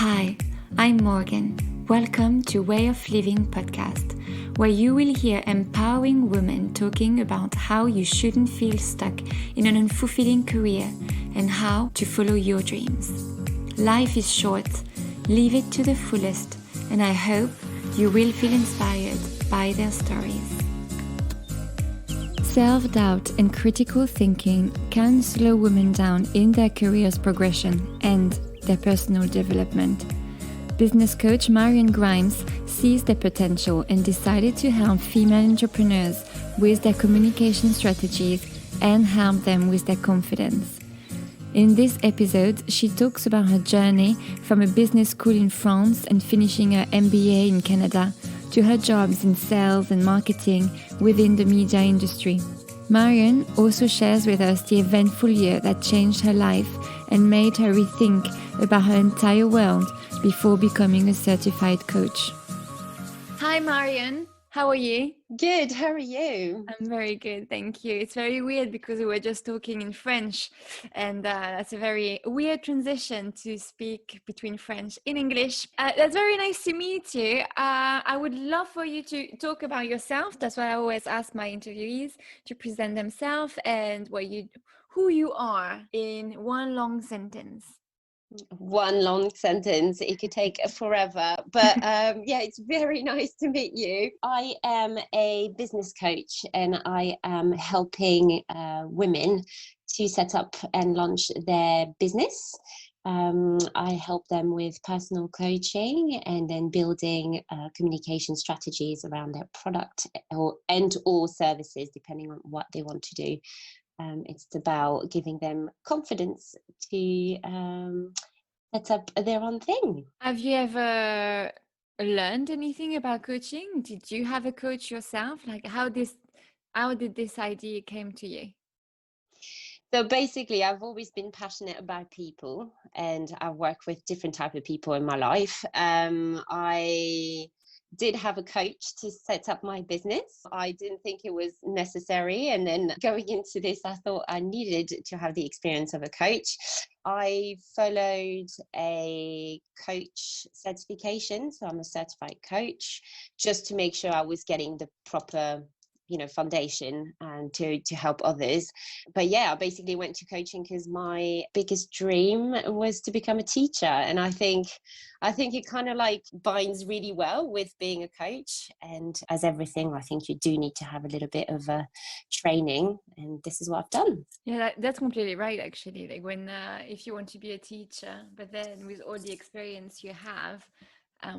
Hi, I'm Morgan. Welcome to Way of Living podcast, where you will hear empowering women talking about how you shouldn't feel stuck in an unfulfilling career and how to follow your dreams. Life is short, live it to the fullest, and I hope you will feel inspired by their stories. Self-doubt and critical thinking can slow women down in their career's progression and their personal development. Business coach Marion Grimes sees their potential and decided to help female entrepreneurs with their communication strategies and help them with their confidence. In this episode, she talks about her journey from a business school in France and finishing her MBA in Canada to her jobs in sales and marketing within the media industry. Marion also shares with us the eventful year that changed her life and made her rethink about her entire world before becoming a certified coach. Hi Marion, how are you? Good, how are you? I'm very good, thank you. It's very weird because we were just talking in French and that's a very weird transition to speak between French and English. That's very nice to meet you. I would love for you to talk about yourself. That's what I always ask my interviewees, to present themselves and who you are in one long sentence. One long sentence, it could take forever, but yeah, it's very nice to meet you. I am a business coach and I am helping women to set up and launch their business. I help them with personal coaching and then building communication strategies around their product or services, depending on what they want to do. It's about giving them confidence to set up their own thing. Have you ever learned anything about coaching? Did you have a coach yourself? Like how did this idea came to you? So basically, I've always been passionate about people, and I've worked with different type of people in my life. I did have a coach to set up my business. I didn't think it was necessary. And then going into this, I thought I needed to have the experience of a coach. I followed a coach certification. So I'm a certified coach just to make sure I was getting the proper foundation and to help others. But yeah, I basically went to coaching because my biggest dream was to become a teacher, and I think it kind of like binds really well with being a coach. And as everything, I think you do need to have a little bit of a training, and this is what I've done. Yeah, that's completely right, actually. Like when if you want to be a teacher, but then with all the experience you have,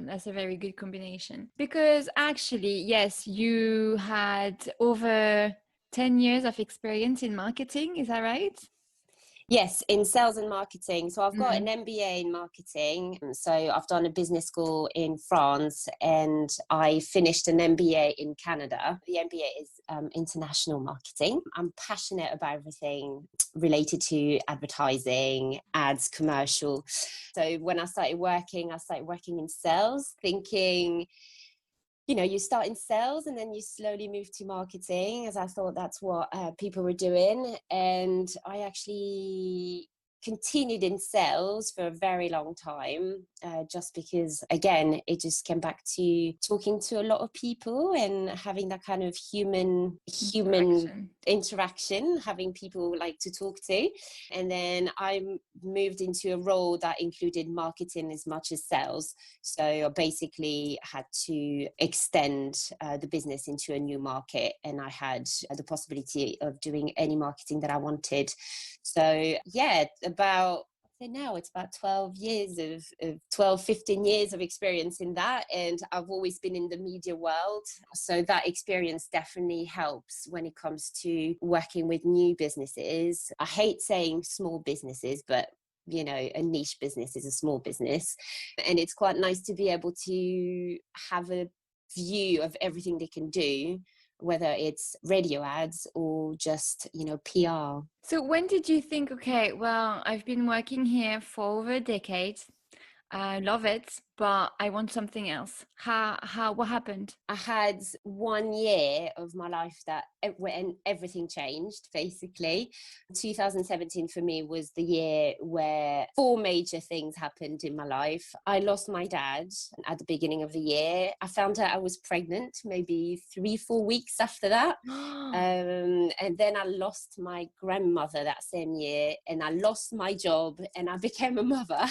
that's a very good combination. Because actually, yes, you had over 10 years of experience in marketing, is that right? Yes, in sales and marketing. So I've got an Mm-hmm. MBA in marketing. So I've done a business school in France and I finished an MBA in Canada. The MBA is international marketing. I'm passionate about everything related to advertising, ads, commercial. So when I started working in sales, thinking, you start in sales and then you slowly move to marketing, as I thought that's what people were doing. And I actually continued in sales for a very long time, just because, again, it just came back to talking to a lot of people and having that kind of human interaction, having people like to talk to. And then I moved into a role that included marketing as much as sales. So I basically had to extend the business into a new market, and I had the possibility of doing any marketing that I wanted. So yeah, now it's about 15 years of experience in that. And I've always been in the media world. So that experience definitely helps when it comes to working with new businesses. I hate saying small businesses, but a niche business is a small business. And it's quite nice to be able to have a view of everything they can do, whether it's radio ads or just, PR. So when did you think, okay, well, I've been working here for over a decade. I love it, but I want something else. What happened? I had 1 year of my life when everything changed, basically. 2017 for me was the year where four major things happened in my life. I lost my dad at the beginning of the year. I found out I was pregnant maybe 3-4 weeks after that. And then I lost my grandmother that same year, and I lost my job, and I became a mother.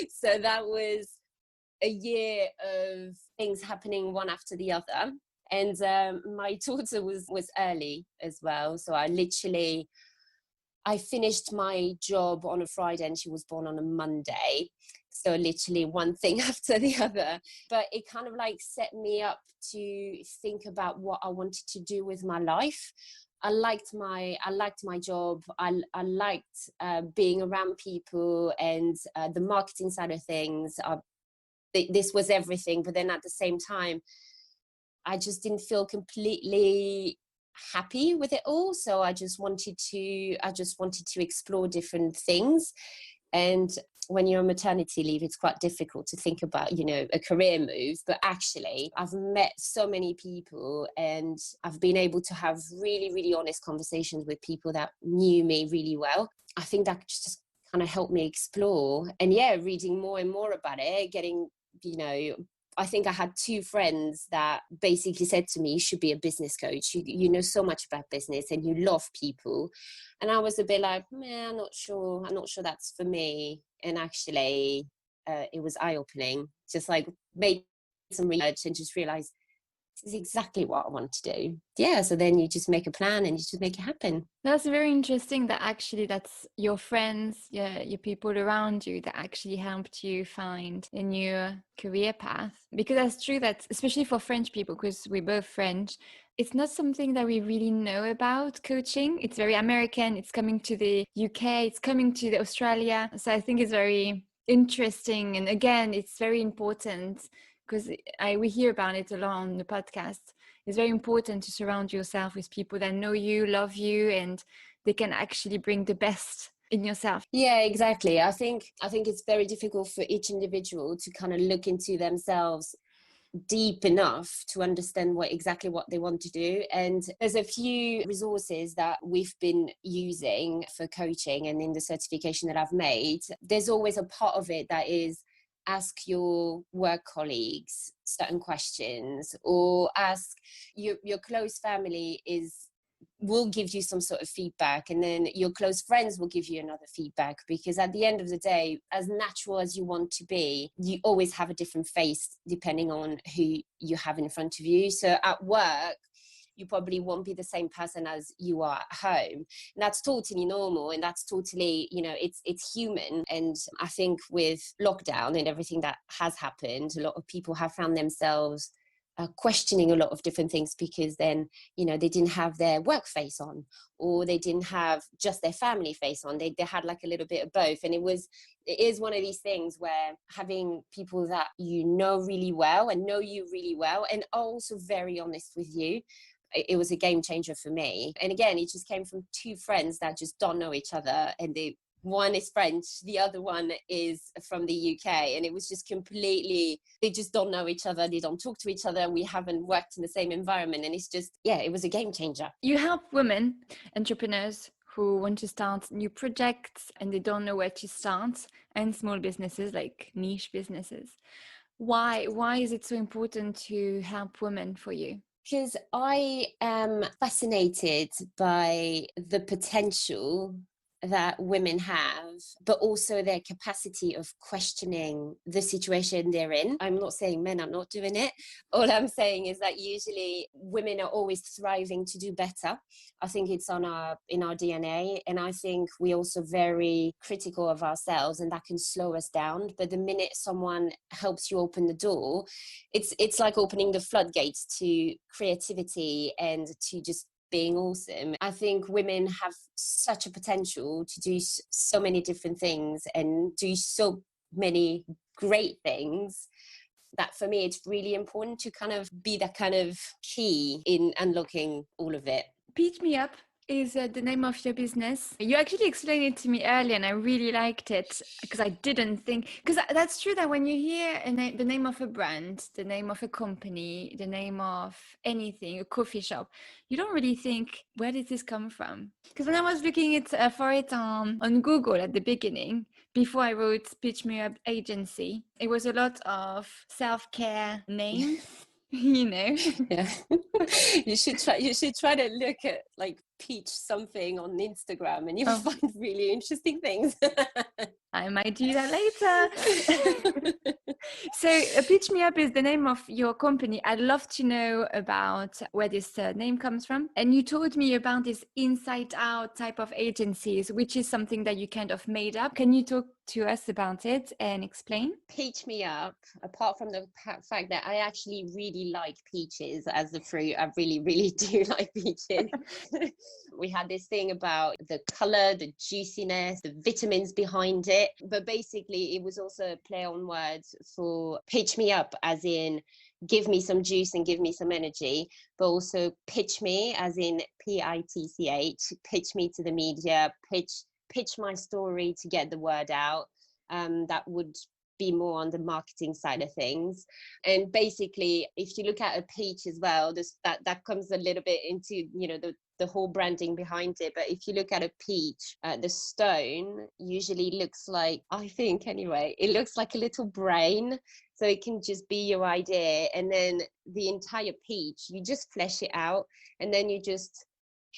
So that was a year of things happening one after the other. And my daughter was early as well. So I finished my job on a Friday and she was born on a Monday. So literally one thing after the other. But it kind of like set me up to think about what I wanted to do with my life. I liked my job. I liked being around people and the marketing side of things. This was everything. But then at the same time, I just didn't feel completely happy with it all. So I just wanted to explore different things. And when you're on maternity leave, it's quite difficult to think about, a career move. But actually, I've met so many people and I've been able to have really, really honest conversations with people that knew me really well. I think that just kind of helped me explore. And reading more and more about it, getting, I think I had two friends that basically said to me, you should be a business coach. You know so much about business and you love people. And I was a bit like, I'm not sure that's for me. And actually, it was eye-opening. Just like made some research and just realized this is exactly what I want to do. Yeah, so then you just make a plan and you just make it happen. That's very interesting that actually that's your friends, your people around you that actually helped you find a new career path. Because that's true that, especially for French people, because we're both French, it's not something that we really know about coaching. It's very American. It's coming to the UK. It's coming to the Australia. So I think it's very interesting. And again, it's very important because we hear about it a lot on the podcast. It's very important to surround yourself with people that know you, love you, and they can actually bring the best in yourself. Yeah, exactly. I think it's very difficult for each individual to kind of look into themselves deep enough to understand exactly what they want to do. And there's a few resources that we've been using for coaching, and in the certification that I've made, there's always a part of it that is ask your work colleagues certain questions, or ask your close family will give you some sort of feedback, and then your close friends will give you another feedback. Because at the end of the day, as natural as you want to be, you always have a different face depending on who you have in front of you. So at work, you probably won't be the same person as you are at home. And that's totally normal, and that's totally, it's human. And I think with lockdown and everything that has happened, a lot of people have found themselves questioning a lot of different things, because then, they didn't have their work face on, or they didn't have just their family face on. They had like a little bit of both. And it is one of these things where having people that you know really well and know you really well and are also very honest with you, it was a game changer for me. And again, it just came from two friends that just don't know each other, and one is French, the other one is from the UK, and it was just completely, they just don't know each other, they don't talk to each other, we haven't worked in the same environment, and it's just, it was a game changer. You help women entrepreneurs who want to start new projects and they don't know where to start, and small businesses, like niche businesses. Why is it so important to help women for you? Because I am fascinated by the potential that women have, but also their capacity of questioning the situation they're in. I'm not saying men are not doing it. All I'm saying is that usually women are always thriving to do better. I think it's in our DNA, and I think we're also very critical of ourselves, and that can slow us down. But the minute someone helps you open the door, it's like opening the floodgates to creativity and to just being awesome. I think women have such a potential to do so many different things and do so many great things, that for me it's really important to kind of be that kind of key in unlocking all of it. Beat me up. is the name of your business. You actually explained it to me earlier and I really liked it because I didn't think, because that's true that when you hear the name of a brand, the name of a company, the name of anything, a coffee shop, you don't really think, where did this come from? Because when I was looking for it on Google at the beginning, before I wrote Pitch Me Up Agency, it was a lot of self-care names. Yeah. You should try to look at like Peach something on Instagram and you'll find really interesting things. I might do that later. So Pitch Me Up is the name of your company. I'd love to know about where this name comes from. And you told me about this inside out type of agencies, which is something that you kind of made up. Can you talk to us about it and explain? Peach Me Up, apart from the fact that I actually really like peaches as a fruit, I really, really do like peaches. We had this thing about the color, the juiciness, the vitamins behind it. But basically, it was also a play on words for pitch me up, as in give me some juice and give me some energy, but also pitch me, as in PITCH, pitch me to the media, pitch my story to get the word out. That would be more on the marketing side of things. And basically, if you look at a peach as well, that comes a little bit into, the whole branding behind it. But if you look at a peach, the stone usually looks like, I think anyway, it looks like a little brain. So it can just be your idea. And then the entire peach, you just flesh it out. And then you just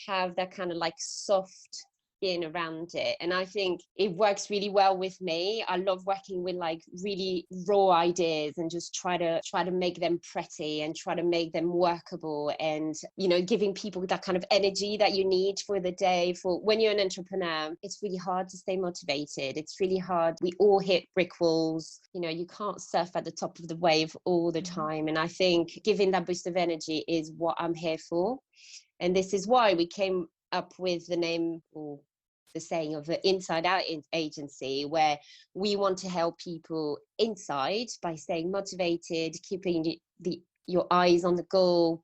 have that kind of like soft skin around it. And I think it works really well with me. I love working with like really raw ideas and just try to make them pretty and try to make them workable, and giving people that kind of energy that you need for the day. For when you're an entrepreneur, it's really hard to stay motivated. It's really hard. We all hit brick walls. You can't surf at the top of the wave all the time. And I think giving that boost of energy is what I'm here for. And this is why we came up with the name, or the saying, of the Inside Out Agency, where we want to help people inside by staying motivated, keeping your eyes on the goal,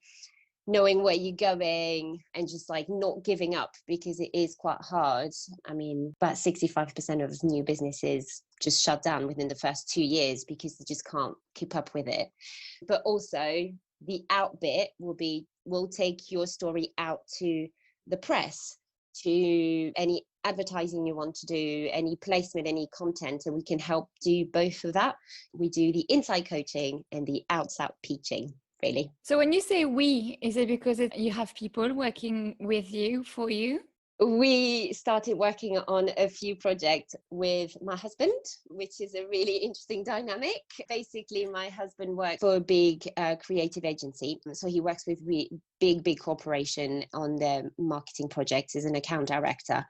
knowing where you're going, and just like not giving up, because it is quite hard. I mean, about 65% of new businesses just shut down within the first 2 years because they just can't keep up with it. But also the out bit will be, we'll take your story out to the press, to any advertising you want to do, any placement, any content, and we can help do both of that. We do the inside coaching and the outside teaching, really. So when you say we, is it because you have people working with you, for you? We started working on a few projects with my husband, which is a really interesting dynamic. Basically, my husband works for a big creative agency. So he works with big corporation on their marketing projects as an account director.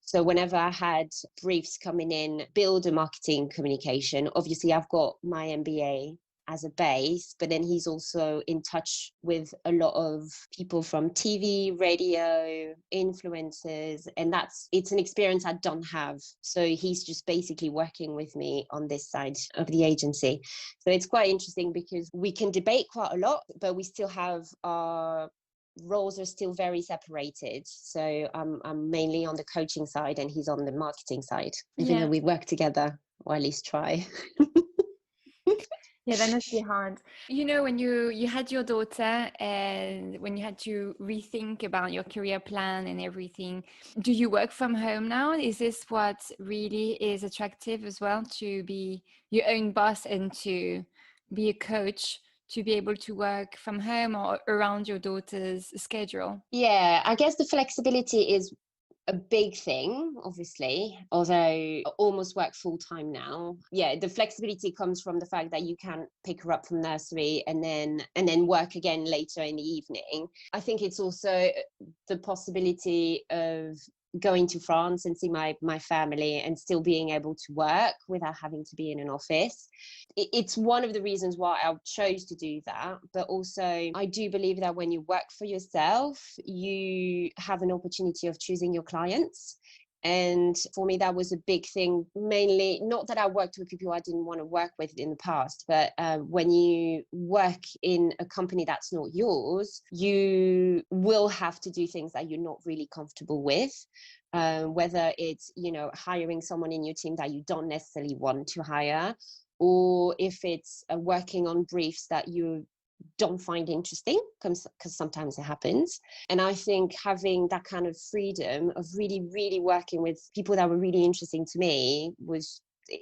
So whenever I had briefs coming in, build a marketing communication, obviously I've got my MBA as a base, but then he's also in touch with a lot of people from TV, radio, influencers, and it's an experience I don't have. So he's just basically working with me on this side of the agency. So it's quite interesting because we can debate quite a lot, but we still have our roles are still very separated. So I'm mainly on the coaching side and he's on the marketing side, even though we work together, or at least try. Yeah, that must be hard. When you had your daughter and when you had to rethink about your career plan and everything, do you work from home now? Is this what really is attractive as well, to be your own boss and to be a coach, to be able to work from home or around your daughter's schedule? Yeah, I guess the flexibility is a big thing, obviously, although I almost work full time now. Yeah, the flexibility comes from the fact that you can pick her up from nursery and then work again later in the evening. I think it's also the possibility of going to France and see my family and still being able to work without having to be in an office. It's one of the reasons why I chose to do that. But also, I do believe that when you work for yourself, you have an opportunity of choosing your clients. And for me, that was a big thing, mainly not that I worked with people I didn't want to work with in the past, but when you work in a company that's not yours, you will have to do things that you're not really comfortable with. Whether it's, hiring someone in your team that you don't necessarily want to hire, or if it's working on briefs that you don't find interesting, because sometimes it happens. And I think having that kind of freedom of really, really working with people that were really interesting to me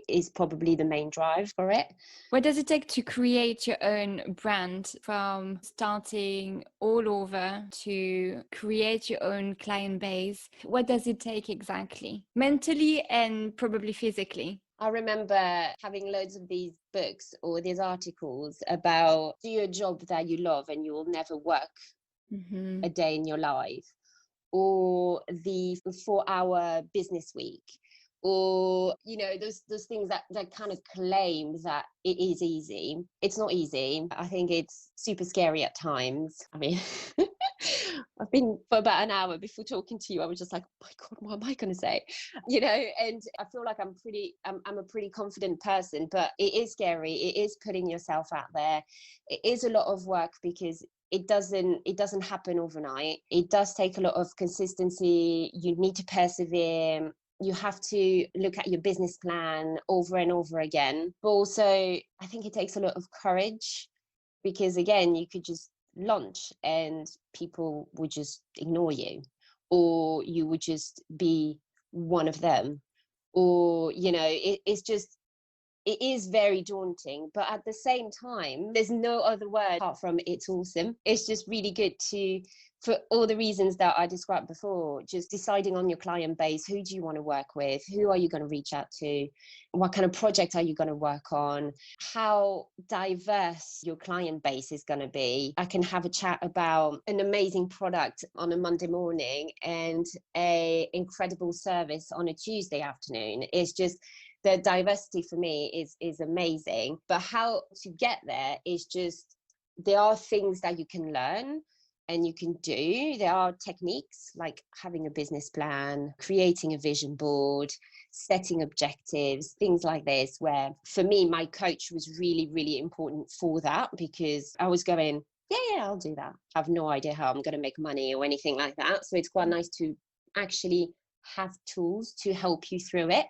is probably the main drive for it. What does it take to create your own brand, from starting all over to create your own client base? What does it take exactly, mentally and probably physically? I remember having loads of these books or these articles about do a job that you love and you will never work a day in your life, or the 4-hour business week, or those things that kind of claim that it is easy. It's not easy. I think it's super scary at times. I mean, I've been for about an hour before talking to you. I was just like, oh my God, what am I going to say? And I feel like I'm a pretty confident person, but it is scary. It is putting yourself out there. It is a lot of work because it doesn't happen overnight. It does take a lot of consistency. You need to persevere. You have to look at your business plan over and over again. But also, I think it takes a lot of courage, because again, you could just launch and people would just ignore you, or you would just be one of them, or it is very daunting. But at the same time, there's no other word apart from it's awesome. It's just really good for all the reasons that I described before, just deciding on your client base. Who do you want to work with? Who are you going to reach out to? What kind of project are you going to work on? How diverse your client base is going to be. I can have a chat about an amazing product on a Monday morning and a incredible service on a Tuesday afternoon. It's just, the diversity for me is amazing. But how to get there is just, there are things that you can learn and you can do. There are techniques like having a business plan, creating a vision board, setting objectives, things like this, where for me, my coach was really, really important for that, because I was going, yeah, I'll do that. I have no idea how I'm going to make money or anything like that. So it's quite nice to actually have tools to help you through it.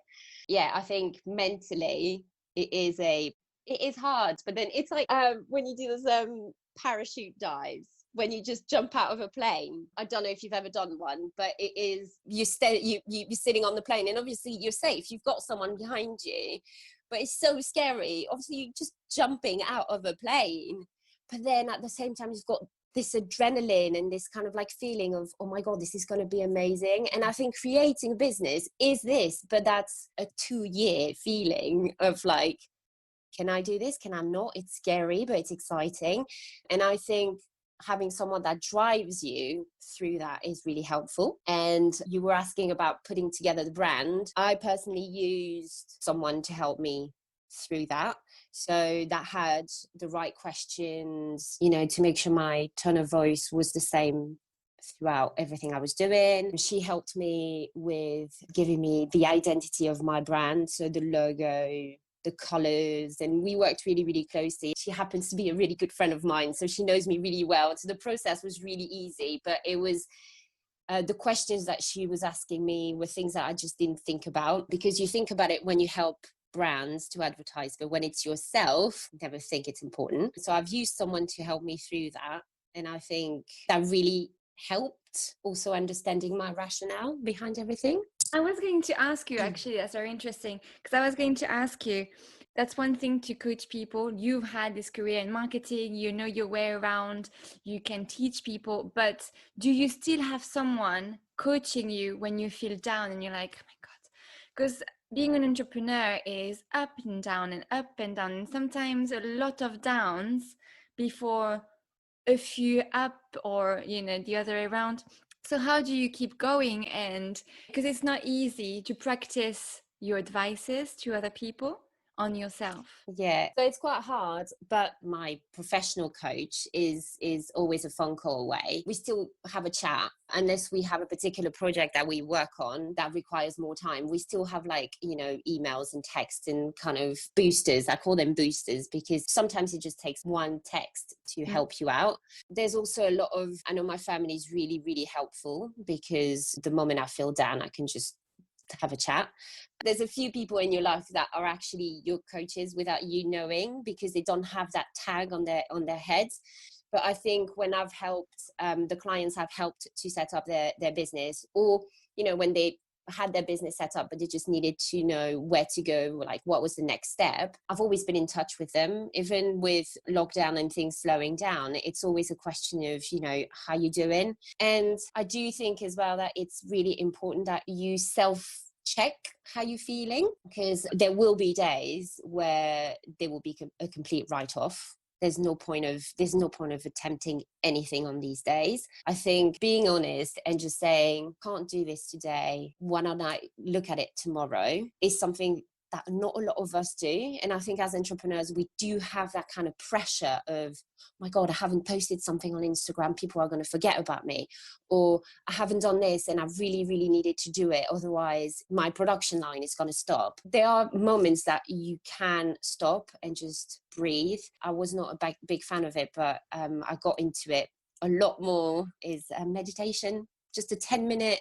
Yeah, I think mentally it is hard, but then it's like when you do those parachute dives, when you just jump out of a plane. I don't know if you've ever done one, but it is, you're sitting on the plane, and obviously you're safe, you've got someone behind you, but it's so scary. Obviously you're just jumping out of a plane, but then at the same time you've got this adrenaline and this kind of like feeling of, oh my God, this is going to be amazing. And I think creating a business is this, but that's a 2-year feeling of like, can I do this? Can I not? It's scary, but it's exciting. And I think having someone that drives you through that is really helpful. And you were asking about putting together the brand. I personally used someone to help me through that. So that had the right questions, to make sure my tone of voice was the same throughout everything I was doing. She helped me with giving me the identity of my brand. So the logo, the colors, and we worked really, really closely. She happens to be a really good friend of mine, so she knows me really well. So the process was really easy, but it was the questions that she was asking me were things that I just didn't think about, because you think about it when you help brands to advertise, but when it's yourself, you never think it's important. So I've used someone to help me through that, and I think that really helped also understanding my rationale behind everything. I was going to ask you, actually, that's very interesting, because I was going to ask you, that's one thing to coach people. You've had this career in marketing, you know your way around, you can teach people, but do you still have someone coaching you when you feel down and you're like, oh my God? Because being an entrepreneur is up and down and up and down, and sometimes a lot of downs before a few up, or the other way around. So how do you keep going? And because it's not easy to practice your advices to other people on yourself. Yeah, so it's quite hard, but my professional coach is always a phone call away. We still have a chat unless we have a particular project that we work on that requires more time. We still have emails and texts and kind of boosters. I call them boosters because sometimes it just takes one text to help you out. There's also a lot of, I know my family is really, really helpful because the moment I feel down, I can just have a chat. There's a few people in your life that are actually your coaches without you knowing because they don't have that tag on their heads. But I think when I've helped the clients I've helped to set up their business, or when they had their business set up but they just needed to know where to go, like what was the next step, I've always been in touch with them. Even with lockdown and things slowing down, it's always a question of how you doing. And I do think as well that it's really important that you check how you're feeling, because there will be days where there will be a complete write-off. There's no point of attempting anything on these days. I think being honest and just saying, can't do this today, why don't I look at it tomorrow, is something that not a lot of us do. And I think as entrepreneurs, we do have that kind of pressure of, oh my God, I haven't posted something on Instagram, people are going to forget about me. Or I haven't done this and I really, really needed to do it, otherwise my production line is going to stop. There are moments that you can stop and just breathe. I was not a big fan of it, but I got into it a lot more, is meditation. Just a 10-minute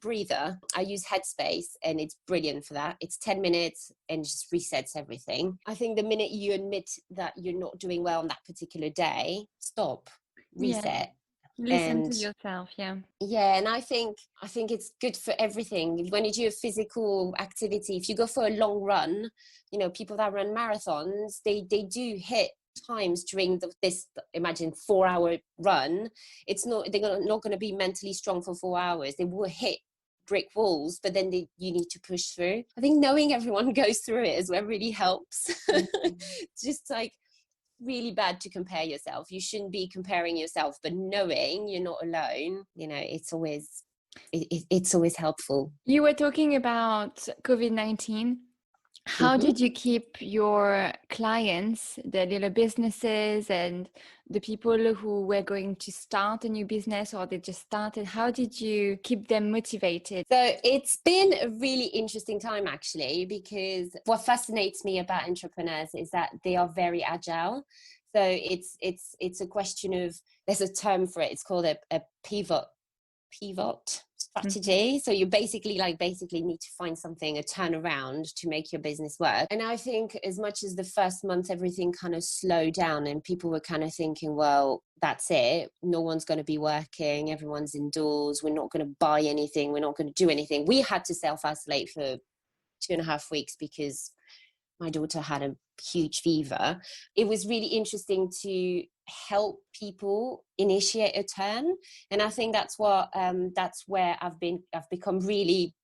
breather. I use Headspace and it's brilliant for that. It's 10 minutes and just resets everything. I think the minute you admit that you're not doing well on that particular day, stop, reset. Listen to yourself. And I think it's good for everything. When you do a physical activity, if you go for a long run, people that run marathons, they do hit times during this, imagine 4-hour run. They're not going to be mentally strong for 4 hours. They will hit brick walls, but then you need to push through. I think knowing everyone goes through it as well really helps. Just like, really bad to compare yourself. You shouldn't be comparing yourself, but knowing you're not alone, it's always helpful. You were talking about COVID-19. How did you keep your clients, the little businesses and the people who were going to start a new business or they just started, how did you keep them motivated? So it's been a really interesting time, actually, because what fascinates me about entrepreneurs is that they are very agile. So it's a question of, there's a term for it. It's called a pivot strategy. So you basically need to find something, a turnaround to make your business work. And I think as much as the first month everything kind of slowed down and people were kind of thinking, well, that's it, no one's going to be working, everyone's indoors, we're not going to buy anything, we're not going to do anything. We had to self-isolate for 2.5 weeks because my daughter had a huge fever. It was really interesting to help people initiate a turn, and I think that's where I've become really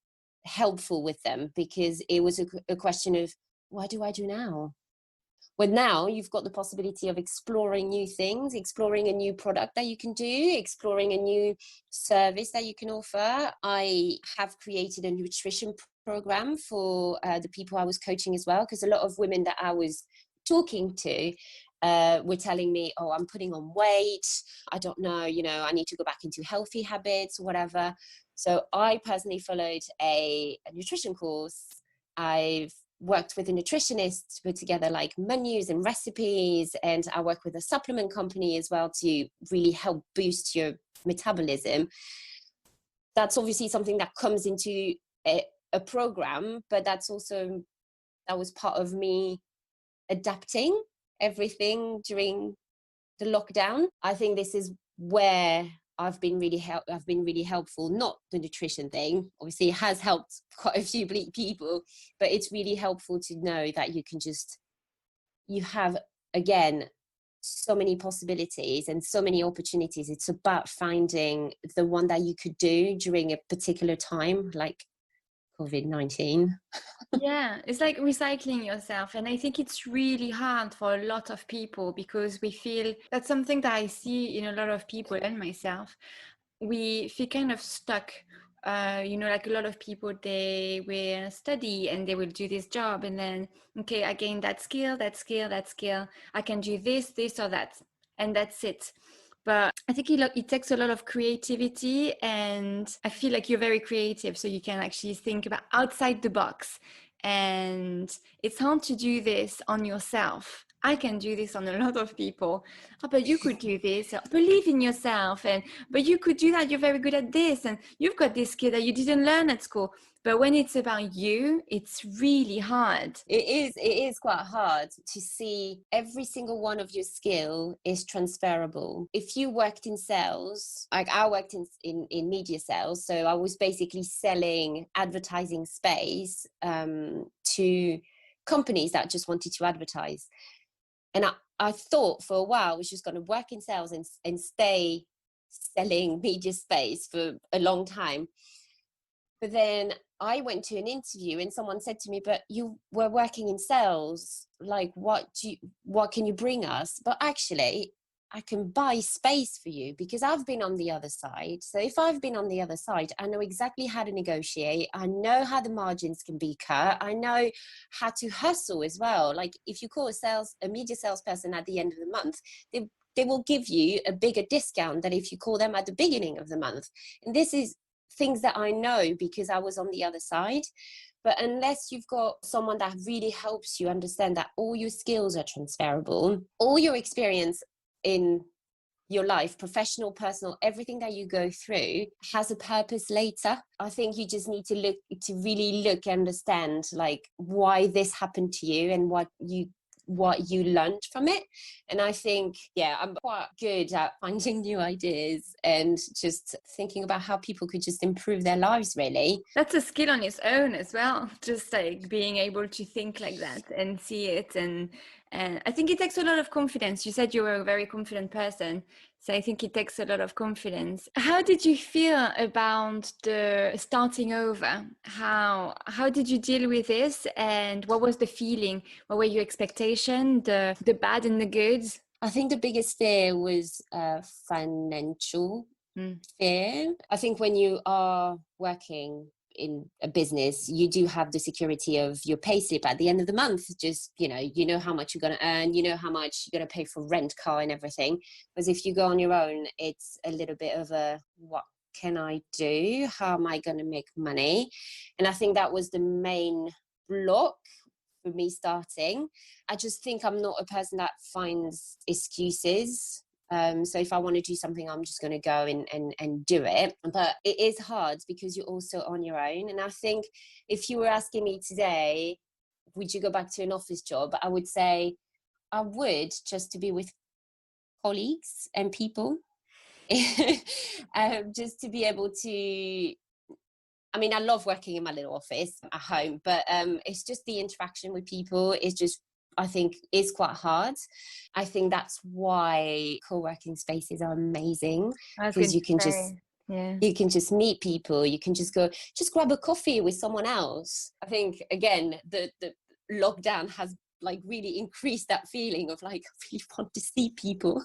helpful with them, because it was a question of, what do I do now? Well, now you've got the possibility of exploring new things, exploring a new product that you can do, exploring a new service that you can offer. I have created a nutrition program for the people I was coaching as well, because a lot of women that I was talking to were telling me, oh, I'm putting on weight, I don't know, I need to go back into healthy habits, whatever. So I personally followed a nutrition course. I've worked with a nutritionist to put together like menus and recipes, and I work with a supplement company as well to really help boost your metabolism. That's obviously something that comes into a program, but that was part of me adapting everything during the lockdown. I think this is where I've been really helpful. Not the nutrition thing, obviously it has helped quite a few people, but it's really helpful to know that you have, again, so many possibilities and so many opportunities. It's about finding the one that you could do during a particular time, like COVID-19. Yeah, it's like recycling yourself. And I think it's really hard for a lot of people, because we feel, that's something that I see in a lot of people and myself. We feel kind of stuck like a lot of people, they will study and they will do this job, and then, okay, I gain that skill, I can do this or that, and that's it. But I think it takes a lot of creativity, and I feel like you're very creative, so you can actually think about outside the box. And it's hard to do this on yourself. I can do this on a lot of people. Oh, but you could do this. Believe in yourself. But you could do that. You're very good at this. And you've got this skill that you didn't learn at school. But when it's about you, it's really hard. It is quite hard to see every single one of your skill is transferable. If you worked in sales, like I worked in media sales, so I was basically selling advertising space to companies that just wanted to advertise. And I thought for a while I was just going to work in sales and stay selling media space for a long time. But then I went to an interview and someone said to me, but you were working in sales, like what can you bring us? But actually I can buy space for you because I've been on the other side. So if I've been on the other side, I know exactly how to negotiate. I know how the margins can be cut. I know how to hustle as well. Like if you call a media salesperson at the end of the month, they will give you a bigger discount than if you call them at the beginning of the month. And this is things that I know because I was on the other side. But unless you've got someone that really helps you understand that all your skills are transferable, all your experience in your life, professional, personal, everything that you go through has a purpose later. I think you just need to really understand like why this happened to you and what you learned from it. And I think, I'm quite good at finding new ideas and just thinking about how people could just improve their lives, really. That's a skill on its own as well, just like being able to think like that and see it. And I think it takes a lot of confidence. You said you were a very confident person, so I think it takes a lot of confidence. How did you feel about the starting over? How did you deal with this, and what was the feeling? What were your expectations, the bad and the good? I think the biggest fear was financial fear. I think when you are working in a business, you do have the security of your payslip at the end of the month. Just, you know how much you're going to earn, you know how much you're going to pay for rent, car and everything. Whereas if you go on your own, it's a little bit of a, what can I do? How am I going to make money? And I think that was the main block for me starting. I just think I'm not a person that finds excuses. So if I want to do something, I'm just going to go and do it. But it is hard because you're also on your own. And I think if you were asking me today, would you go back to an office job? I would say I would, just to be with colleagues and people. Just to be able to, I mean, I love working in my little office at home, but it's just the interaction with people is just, I think, is quite hard. I think that's why co-working spaces are amazing, because you can just meet people. You can just grab a coffee with someone else. I think, again, the lockdown has like really increased that feeling of like, I really want to see people.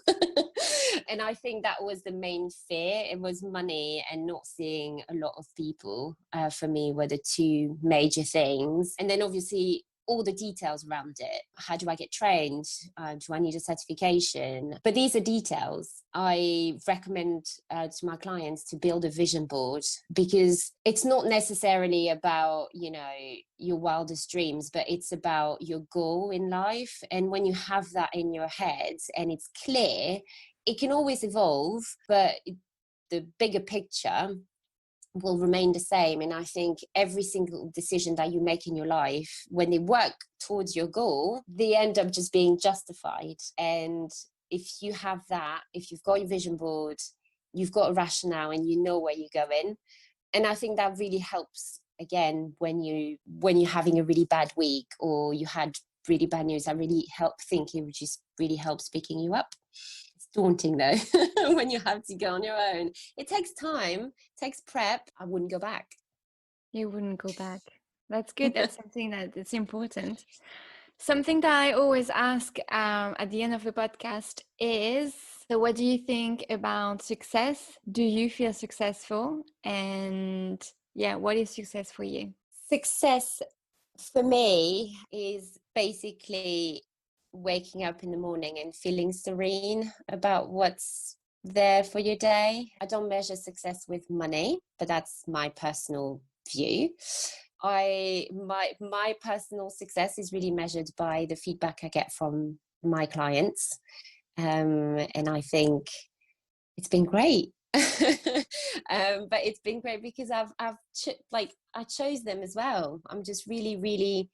And I think that was the main fear. It was money and not seeing a lot of people. For me, were the two major things. And then obviously all the details around it. How do I get trained? Do I need a certification? But these are details. I recommend to my clients to build a vision board, because it's not necessarily about, your wildest dreams, but it's about your goal in life. And when you have that in your head and it's clear, it can always evolve, but the bigger picture will remain the same. And I think every single decision that you make in your life, when they work towards your goal, they end up just being justified. And if you have that, if you've got your vision board, you've got a rationale and you know where you're going. And I think that really helps, again, when you're having a really bad week or you had really bad news, that really help thinking, which just really helps picking you up. It's daunting though, when you have to go on your own. It takes time, takes prep. I wouldn't go back. You wouldn't go back. That's good. That's something it's important. Something that I always ask at the end of the podcast is, So what do you think about success? Do you feel successful? And yeah, what is success for you? Success for me is basically waking up in the morning and feeling serene about what's there for your day. I don't measure success with money, but that's my personal view. My personal success is really measured by the feedback I get from my clients, and I think it's been great. But it's been great because I chose them as well. I'm just really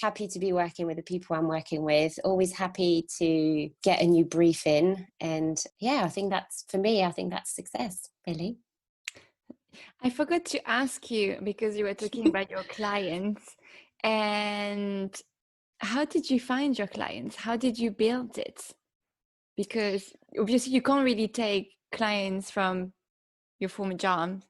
happy to be working with the people I'm working with, always happy to get a new brief in. And yeah, I think that's, for me, I think that's success, really. I forgot to ask you because you were talking about your clients, and how did you find your clients? How did you build it? Because obviously you can't really take clients from your former job.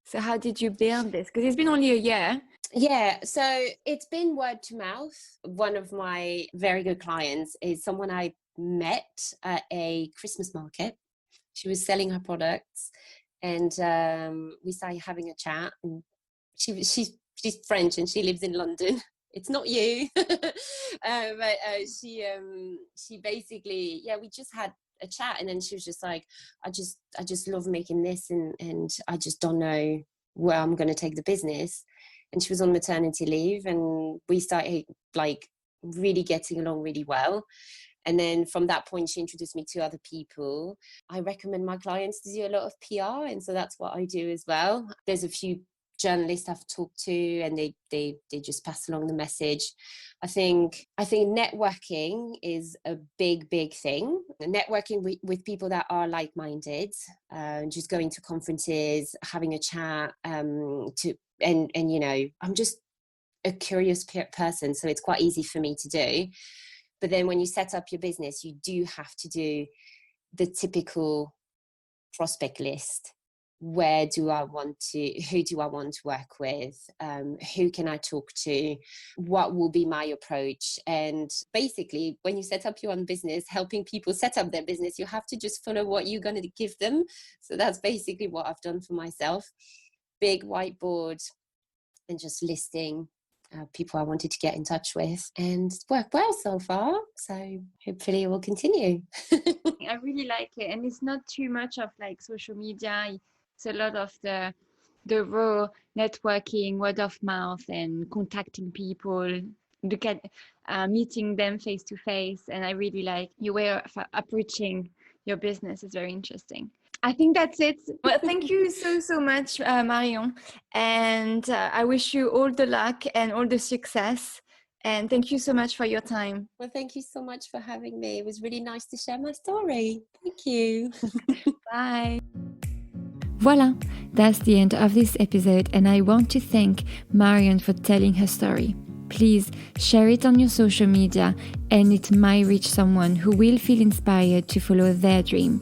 So how did you build this? Because it's been only a year. Yeah, so it's been word to mouth. One of my very good clients is someone I met at a Christmas market. She was selling her products, and we started having a chat. And she's French and she lives in London. It's not you, but she basically, yeah, we just had a chat, and then she was just like, I just love making this, and I just don't know where I'm going to take the business. And she was on maternity leave, and we started like really getting along really well. And then from that point, she introduced me to other people. I recommend my clients to do a lot of PR, and so that's what I do as well. There's a few journalists I've talked to, and they just pass along the message. I think networking is a big thing. Networking with people that are like-minded, just going to conferences, having a chat, and you know, I'm just a curious person, so it's quite easy for me to do. But then when you set up your business, you do have to do the typical prospect list. Who do I want to work with? Who can I talk to? What will be my approach? And basically, when you set up your own business, helping people set up their business, you have to just follow what you're going to give them. So that's basically what I've done for myself. Big whiteboard, and just listing people I wanted to get in touch with, and it's worked well so far. So hopefully it will continue. I really like it, and it's not too much of like social media. It's a lot of the raw networking, word of mouth, and contacting people, look at meeting them face to face. And I really like your way of approaching your business. Is very interesting. I think that's it. Well, thank you so much, Marion. And I wish you all the luck and all the success. And thank you so much for your time. Well, thank you so much for having me. It was really nice to share my story. Thank you. Bye. Voila, that's the end of this episode, and I want to thank Marion for telling her story. Please share it on your social media, and it might reach someone who will feel inspired to follow their dream.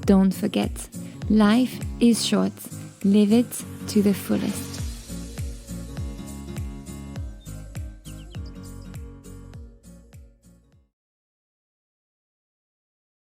Don't forget, life is short. Live it to the fullest.